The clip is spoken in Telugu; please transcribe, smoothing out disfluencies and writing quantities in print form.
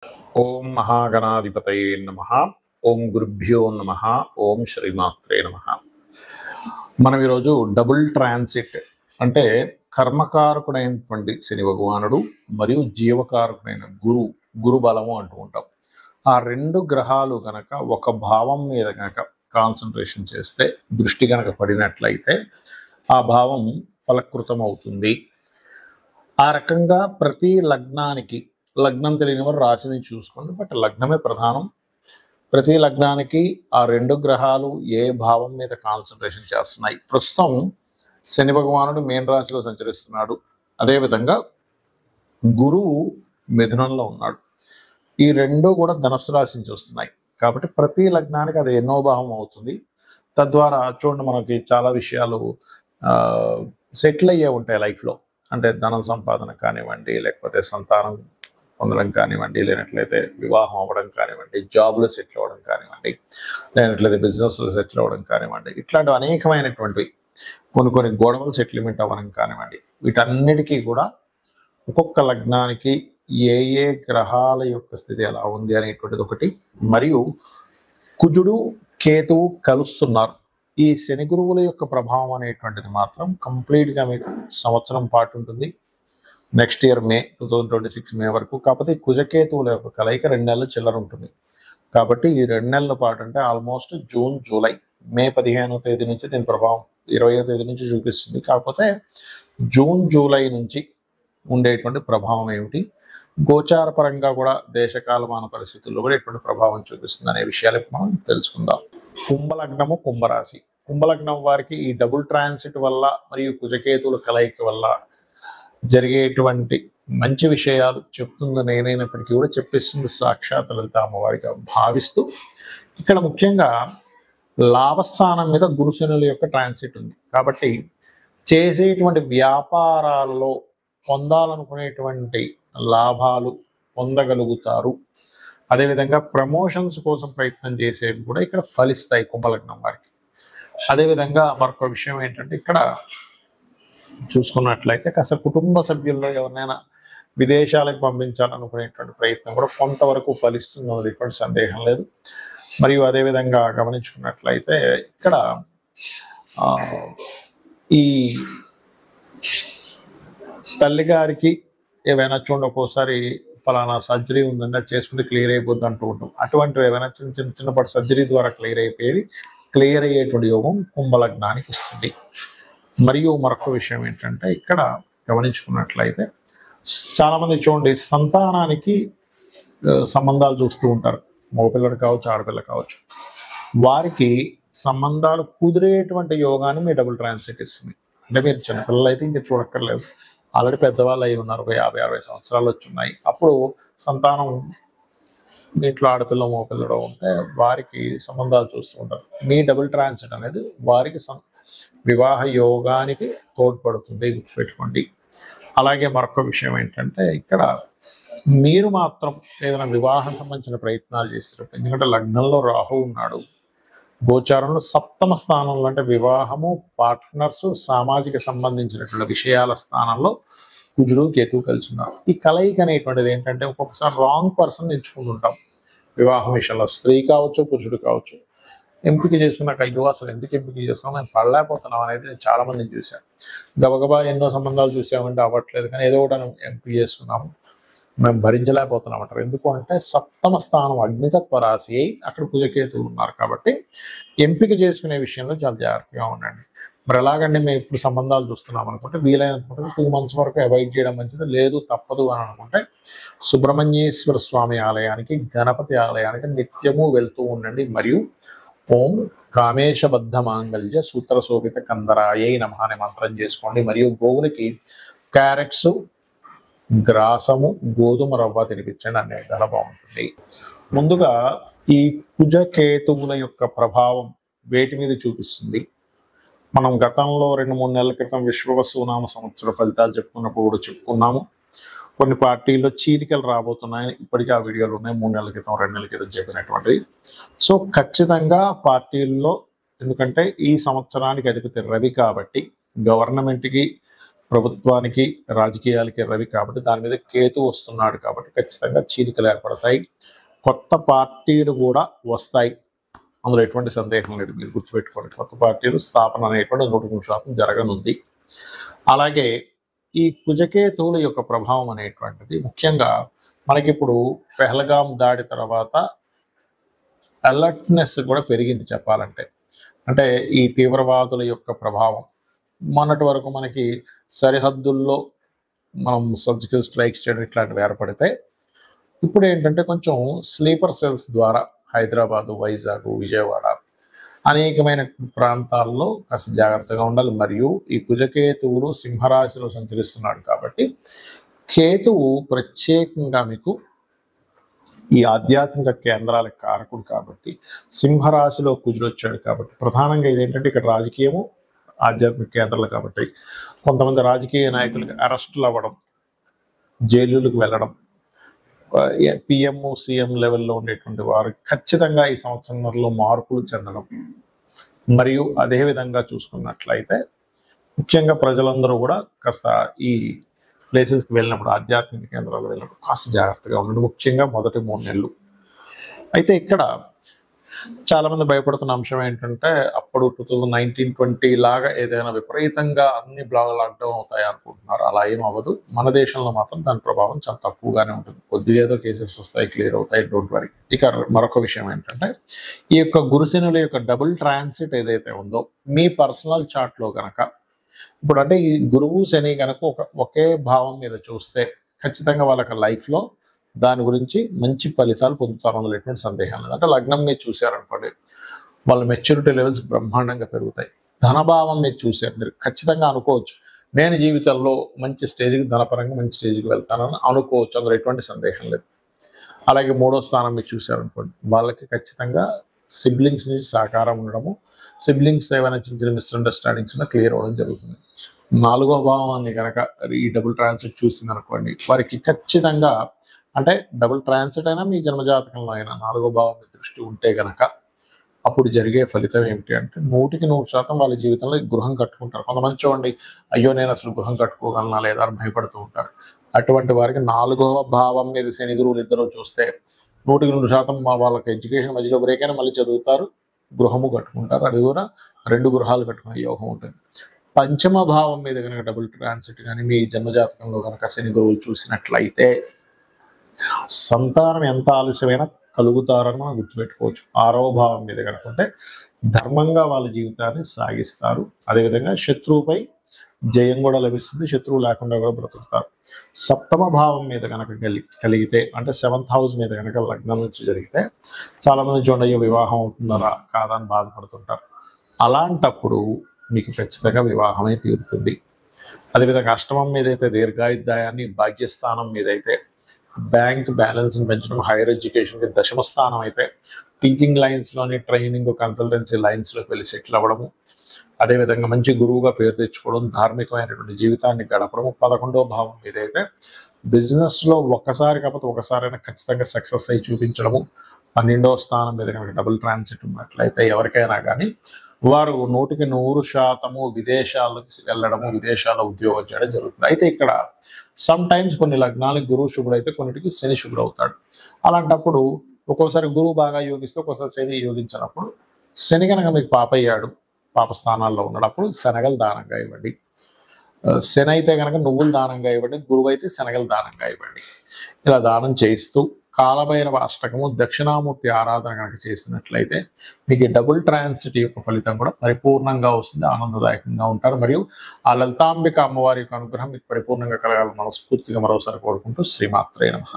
ఓం మహాగణాధిపతయే నమః. ఓం గురుభ్యో నమః. ఓం శ్రీమాత్రే నమః. మనం ఈరోజు డబుల్ ట్రాన్సిట్ అంటే కర్మకారకుడైనటువంటి శని భగవానుడు మరియు జీవకారకుడైన గురు బలము అంటూ ఉంటాం. ఆ రెండు గ్రహాలు గనక ఒక భావం మీద గనక కాన్సన్ట్రేషన్ చేస్తే, దృష్టి గనక పడినట్లయితే ఆ భావం ఫలకృతం అవుతుంది. ఆ రకంగా ప్రతి లగ్నానికి, లగ్నం తెలియని వారు రాశిని చూసుకోండి, బట్ లగ్నమే ప్రధానం. ప్రతి లగ్నానికి ఆ రెండు గ్రహాలు ఏ భావం మీద కాన్సన్ట్రేషన్ చేస్తున్నాయి. ప్రస్తుతం శని భగవానుడు మీన రాశిలో సంచరిస్తున్నాడు, అదేవిధంగా గురువు మిథునంలో ఉన్నాడు. ఈ రెండు కూడా ధనుస్సు రాశి నుంచి వస్తున్నాయి కాబట్టి ప్రతి లగ్నానికి అది ఎన్నో భావం అవుతుంది. తద్వారా చూడండి, మనకి చాలా విషయాలు సెటిల్ అయ్యే ఉంటాయి లైఫ్లో. అంటే ధనం సంపాదన కానివ్వండి, లేకపోతే సంతానం పొందడం కానివ్వండి, లేనట్లయితే వివాహం అవ్వడం కానివ్వండి, జాబ్లో సెటిల్ అవ్వడం కానివ్వండి, లేనట్లయితే బిజినెస్లో సెటిల్ అవ్వడం కానివ్వండి, ఇట్లాంటి అనేకమైనటువంటివి, కొన్ని గొడవలు సెటిల్మెంట్ అవ్వడం కానివ్వండి, వీటన్నిటికీ కూడా ఒక్కొక్క లగ్నానికి ఏ ఏ గ్రహాల యొక్క స్థితి ఎలా ఉంది అనేటువంటిది ఒకటి. మరియు కుజుడు కేతువు కలుస్తున్నారు. ఈ శని గురువుల యొక్క ప్రభావం అనేటువంటిది మాత్రం కంప్లీట్గా మీకు సంవత్సరం పాటు ఉంటుంది. నెక్స్ట్ ఇయర్ మే 2026 మే వరకు. కాకపోతే కుజకేతువుల యొక్క కలయిక 2 నెలల చిల్లర ఉంటుంది. కాబట్టి ఈ 2 నెలల పాటు అంటే ఆల్మోస్ట్ జూన్, జూలై, మే 15వ తేదీ నుంచి దీని ప్రభావం 20వ తేదీ నుంచి చూపిస్తుంది. కాకపోతే జూన్, జూలై నుంచి ఉండేటువంటి ప్రభావం ఏమిటి, గోచార పరంగా కూడా దేశకాలమాన పరిస్థితుల్లో కూడా ఎటువంటి ప్రభావం చూపిస్తుంది అనే విషయాలు మనం తెలుసుకుందాం. కుంభలగ్నము, కుంభరాశి. కుంభలగ్నం వారికి ఈ డబుల్ ట్రాన్సిట్ వల్ల మరియు కుజకేతువుల కలయిక వల్ల జరిగేటువంటి మంచి విషయాలు చెప్తుంది నేనైనప్పటికీ కూడా చెప్పిస్తుంది సాక్షాత్ లలిత అమ్మవారిగా భావిస్తూ, ఇక్కడ ముఖ్యంగా లాభస్థానం మీద గురుశనుల యొక్క ట్రాన్సిట్ ఉంది. కాబట్టి చేసేటువంటి వ్యాపారాలలో పొందాలనుకునేటువంటి లాభాలు పొందగలుగుతారు. అదేవిధంగా ప్రమోషన్స్ కోసం ప్రయత్నం చేసేవి కూడా ఇక్కడ ఫలిస్తాయి కుంభలగ్నం వారికి. అదేవిధంగా మరొక విషయం ఏంటంటే, ఇక్కడ చూసుకున్నట్లయితే కాస్త కుటుంబ సభ్యుల్లో ఎవరినైనా విదేశాలకు పంపించాలనుకునేటువంటి ప్రయత్నం కూడా కొంతవరకు ఫలిస్తుంది, ఎటువంటి సందేహం లేదు. మరియు అదేవిధంగా గమనించుకున్నట్లయితే ఇక్కడ ఈ తల్లిగారికి ఏవైనా చూడండి, ఒక్కోసారి ఫలానా సర్జరీ ఉందంటే అది చేసుకుంటే క్లియర్ అయిపోద్ది అంటూ ఉంటాం. అటువంటివి ఏవైనా చిన్నపాటి సర్జరీ ద్వారా క్లియర్ అయ్యేటువంటి యోగం కుంభలగ్నానికి ఇస్తుంది. మరియు మరొక విషయం ఏంటంటే, ఇక్కడ గమనించుకున్నట్లయితే చాలామంది చూడండి సంతానానికి సంబంధాలు చూస్తూ ఉంటారు. మగపిల్లడు కావచ్చు, ఆడపిల్ల కావచ్చు. వారికి సంబంధాలు కుదిరేటువంటి యోగాన్ని మీ డబుల్ ట్రాన్సిట్ ఇస్తుంది. అంటే మీరు చిన్నపిల్లలు అయితే ఇంకా చూడక్కర్లేదు, ఆల్రెడీ పెద్దవాళ్ళు అయి ఉన్నారు, 50-60 సంవత్సరాలు వచ్చున్నాయి. అప్పుడు సంతానం ఇంట్లో ఆడపిల్ల మగపిల్లడో ఉంటే వారికి సంబంధాలు చూస్తూ ఉంటారు. మీ డబుల్ ట్రాన్సిట్ అనేది వారికి వివాహ యోగానికి తోడ్పడుతుంది, గుర్తుపెట్టుకోండి. అలాగే మరొక విషయం ఏంటంటే, ఇక్కడ మీరు మాత్రం ఏదైనా వివాహం సంబంధించిన ప్రయత్నాలు చేసేటప్పుడు, ఎందుకంటే లగ్నంలో రాహు ఉన్నాడు, గోచారంలో సప్తమ స్థానంలో అంటే వివాహము, పార్ట్నర్స్, సామాజిక సంబంధించినటువంటి విషయాల స్థానంలో కుజుడు కేతువు కలిసి ఉన్నారు. ఈ కలయిక అనేటువంటిది ఏంటంటే, ఒక్కొక్కసారి రాంగ్ పర్సన్ ఎంచుకుంటుంటాం వివాహం విషయంలో. స్త్రీ కావచ్చు, పురుషుడు కావచ్చు. ఎంపిక చేసుకున్నాక అయ్యో అసలు ఎందుకు ఎంపిక చేసుకున్నాం, మేము పడలేకపోతున్నాం అనేది నేను చాలా మందిని చూశాను. గబగబా ఎన్నో సంబంధాలు చూసామంటే అవ్వట్లేదు, కానీ ఏదో ఒకటి ఎంపిక చేసుకున్నాము, మేము భరించలేకపోతున్నాం అంటారు. ఎందుకు అంటే సప్తమ స్థానం అగ్నితత్వ రాశి అయి అక్కడ కుజకేతువులు ఉన్నారు. కాబట్టి ఎంపిక చేసుకునే విషయంలో చాలా జాగ్రత్తగా ఉండండి. మరి ఎలాగంటే మేము ఇప్పుడు సంబంధాలు చూస్తున్నాం అనుకుంటే వీలైనంత 2 months వరకు అవాయిడ్ చేయడం మంచిది. లేదు తప్పదు అని అనుకుంటే సుబ్రహ్మణ్యేశ్వర స్వామి ఆలయానికి, గణపతి ఆలయానికి నిత్యము వెళ్తూ ఉండండి. మరియు ఓం కామేశబద్ధ మాంగళ్య సూత్ర శోభిత కందరాయై నమః అనే మంత్రం చేసుకోండి. మరియు గోవులకి క్యారెట్స్, గ్రాసము, గోధుమ రవ్వ తినిపించండి, అనే చాలా బాగుంటుంది. ముందుగా ఈ కుజకేతువుల యొక్క ప్రభావం వేటి మీద చూపిస్తుంది, మనం గతంలో 2-3 నెలల క్రితం విశ్వవసునామ సంవత్సర ఫలితాలు చెప్పుకున్నప్పుడు కూడా చెప్పుకున్నాము. కొన్ని పార్టీల్లో చీలికలు రాబోతున్నాయి, ఇప్పటికీ ఆ వీడియోలు ఉన్నాయి. 3 నెలల క్రితం, 2 నెలల క్రితం చెప్పినటువంటివి. సో ఖచ్చితంగా పార్టీల్లో, ఎందుకంటే ఈ సంవత్సరానికి అధిపతి రవి కాబట్టి గవర్నమెంట్కి ప్రభుత్వానికి రాజకీయాలకి రవి కాబట్టి దాని మీద కేతు వస్తున్నాడు కాబట్టి ఖచ్చితంగా చీలికలు ఏర్పడతాయి. కొత్త పార్టీలు కూడా వస్తాయి, అందులో ఎటువంటి సందేహం లేదు. మీరు గుర్తుపెట్టుకోండి, కొత్త పార్టీలు స్థాపన అనేటువంటి 100% జరగనుంది. అలాగే ఈ కుజకేతువుల యొక్క ప్రభావం అనేటువంటిది ముఖ్యంగా మనకిప్పుడు పెహల్గాం దాడి తర్వాత అలర్ట్నెస్ కూడా పెరిగింది చెప్పాలంటే. అంటే ఈ తీవ్రవాదుల యొక్క ప్రభావం మొన్నటి వరకు మనకి సరిహద్దుల్లో మనం సర్జికల్ స్ట్రైక్స్ చేయడం ఇట్లాంటివి ఏర్పడితే, ఇప్పుడు ఏంటంటే కొంచెం స్లీపర్ సెల్స్ ద్వారా హైదరాబాదు, వైజాగ్, విజయవాడ అనేకమైన ప్రాంతాల్లో కాస్త జాగ్రత్తగా ఉండాలి. మరియు ఈ కుజకేతువులు సింహరాశిలో సంచరిస్తున్నాడు కాబట్టి కేతువు ప్రత్యేకంగా మీకు ఈ ఆధ్యాత్మిక కేంద్రాల కారకుడు కాబట్టి సింహరాశిలో కుజుడు వచ్చాడు కాబట్టి ప్రధానంగా ఇదేంటంటే ఇక్కడ రాజకీయము ఆధ్యాత్మిక కేంద్రాలు కాబట్టి కొంతమంది రాజకీయ నాయకులకి అరెస్టులు అవ్వడం, జైలులకు వెళ్ళడం, పిఎం సీఎం లెవెల్లో ఉండేటువంటి వారు ఖచ్చితంగా ఈ సంవత్సరంలో మార్పులు చెందడం, మరియు అదేవిధంగా చూసుకున్నట్లయితే ముఖ్యంగా ప్రజలందరూ కూడా కాస్త ఈ ప్లేసెస్కి వెళ్ళినప్పుడు, ఆధ్యాత్మిక కేంద్రాలు వెళ్ళినప్పుడు కాస్త జాగ్రత్తగా ఉండండి, ముఖ్యంగా మొదటి 3 నెలలు. అయితే ఇక్కడ చాలామంది భయపడుతున్న అంశం ఏంటంటే అప్పుడు 2019-20 లాగా ఏదైనా విపరీతంగా అన్ని లాక్డౌన్ అవుతాయి అనుకుంటున్నారు. అలా ఏం అవ్వదు. మన దేశంలో మాత్రం దాని ప్రభావం చాలా తక్కువగానే ఉంటుంది. కొద్దిగా ఏదో కేసెస్ వస్తాయి, క్లియర్ అవుతాయి, డోంట్ వరీ. ఇక మరొక విషయం ఏంటంటే ఈ యొక్క గురుశనుల యొక్క డబుల్ ట్రాన్సిట్ ఏదైతే ఉందో మీ పర్సనల్ చార్ట్లో కనుక ఇప్పుడు అంటే ఈ గురువు శని కనుక ఒకే భావం మీద చూస్తే ఖచ్చితంగా వాళ్ళకి లైఫ్లో దాని గురించి మంచి ఫలితాలు పొందుతారు, అందులో ఎటువంటి సందేహం లేదు. అంటే లగ్నం మీద చూశారనుకోండి, వాళ్ళ మెచ్యూరిటీ లెవెల్స్ బ్రహ్మాండంగా పెరుగుతాయి. ధనభావం మీద చూశారు, మీరు ఖచ్చితంగా అనుకోవచ్చు నేను జీవితంలో మంచి స్టేజ్కి, ధనపరంగా మంచి స్టేజ్కి వెళ్తానని అనుకోవచ్చు, అందులో ఎటువంటి సందేహం లేదు. అలాగే 3వ స్థానం మీద చూశారనుకోండి, వాళ్ళకి ఖచ్చితంగా సిబ్లింగ్స్ నుంచి సహకారం ఉండడము, సిబ్లింగ్స్ ఏమైనా చిన్న చిన్న మిస్అండర్స్టాండింగ్స్ ఉన్నా క్లియర్ అవ్వడం జరుగుతుంది. 4వ భావాన్ని కనుక ఈ డబుల్ ట్రాన్సిట్ చూసింది అనుకోండి, వారికి ఖచ్చితంగా అంటే డబుల్ ట్రాన్సిట్ అయినా మీ జన్మజాతకంలో అయినా 4వ భావం మీద దృష్టి ఉంటే కనుక అప్పుడు జరిగే ఫలితం ఏమిటి అంటే 100% వాళ్ళ జీవితంలో గృహం కట్టుకుంటారు. కొంతమంది చూడండి, అయ్యో నేను అసలు గృహం కట్టుకోగలనా లేదా అని భయపడుతూ ఉంటారు. అటువంటి వారికి 4వ భావం మీద శని గురువులు ఇద్దరు చూస్తే 100% వాళ్ళకి ఎడ్యుకేషన్ మధ్యలో బ్రేక్ అయినా మళ్ళీ చదువుతారు, గృహము కట్టుకుంటారు. అది కూడా 2 గృహాలు కట్టుకునే యోగం ఉంటుంది. 5వ భావం మీద కనుక డబుల్ ట్రాన్సిట్ కానీ మీ జన్మజాతకంలో కనుక శని గురువులు చూసినట్లయితే సంతానం ఎంత ఆలస్యమైనా కలుగుతారని మనం గుర్తుపెట్టుకోవచ్చు. 6వ భావం మీద కనుకుంటే ధర్మంగా వాళ్ళ జీవితాన్ని సాగిస్తారు. అదేవిధంగా శత్రువుపై జయం కూడా లభిస్తుంది, శత్రువు లేకుండా కూడా బ్రతుకుతారు. 7వ భావం మీద కనుక కలిగితే అంటే 7th హౌస్ మీద కనుక లగ్నం నుంచి జరిగితే చాలామంది చూడండి, అయ్యో వివాహం అవుతుందరా కాదా అని బాధపడుతుంటారు. అలాంటప్పుడు మీకు ఖచ్చితంగా వివాహమే తీరుతుంది. అదేవిధంగా 8వ మీద అయితే దీర్ఘాయుద్ధాయాన్ని, భాగ్యస్థానం మీద అయితే బ్యాంక్ బ్యాలెన్స్ని పెంచడం, హైయర్ ఎడ్యుకేషన్కి 10వ స్థానం అయితే టీచింగ్ లైన్స్లోని, ట్రైనింగ్, కన్సల్టెన్సీ లైన్స్లోకి వెళ్ళి సెటిల్ అవ్వడము, అదేవిధంగా మంచి గురువుగా పేరు తెచ్చుకోవడం, ధార్మికమైనటువంటి జీవితాన్ని గడపడము. 11వ భావం మీద అయితే బిజినెస్లో ఒక్కసారి కాకపోతే ఒకసారైనా ఖచ్చితంగా సక్సెస్ అయి చూపించడము. 12వ స్థానం మీద కనుక డబుల్ ట్రాన్సిట్ ఉన్నట్లయితే ఎవరికైనా కానీ వారు 100% విదేశాలకు వెళ్ళడము, విదేశాల్లో ఉద్యోగం చేయడం జరుగుతుంది. అయితే ఇక్కడ సమ్ టైమ్స్ కొన్ని లగ్నాలకు గురువు శుభుడు అయితే కొన్నిటికి శని శుభుడు అవుతాడు. అలాంటప్పుడు ఒక్కోసారి గురువు బాగా యోగిస్తే ఒక్కోసారి శని యోగించినప్పుడు, శని కనుక మీకు పాపయ్యాడు, పాప స్థానాల్లో ఉన్నప్పుడు శనగలు దానంగా ఇవ్వండి. శని అయితే కనుక నువ్వులు దానంగా ఇవ్వండి, గురువు అయితే శనగలు దానంగా ఇవ్వండి. ఇలా దానం చేయిస్తూ కాలభైరవ అష్టకము, దక్షిణామూర్తి ఆరాధన కనుక చేసినట్లయితే మీకు డబుల్ ట్రాన్సిట్ యొక్క ఫలితం కూడా పరిపూర్ణంగా వస్తుంది, ఆనందదాయకంగా ఉంటారు. మరియు ఆ లలితాంబిక అమ్మవారి యొక్క అనుగ్రహం మీకు పరిపూర్ణంగా కలగాలని మనస్ఫూర్తిగా మరోసారి కోరుకుంటూ శ్రీమాత్రే నమః.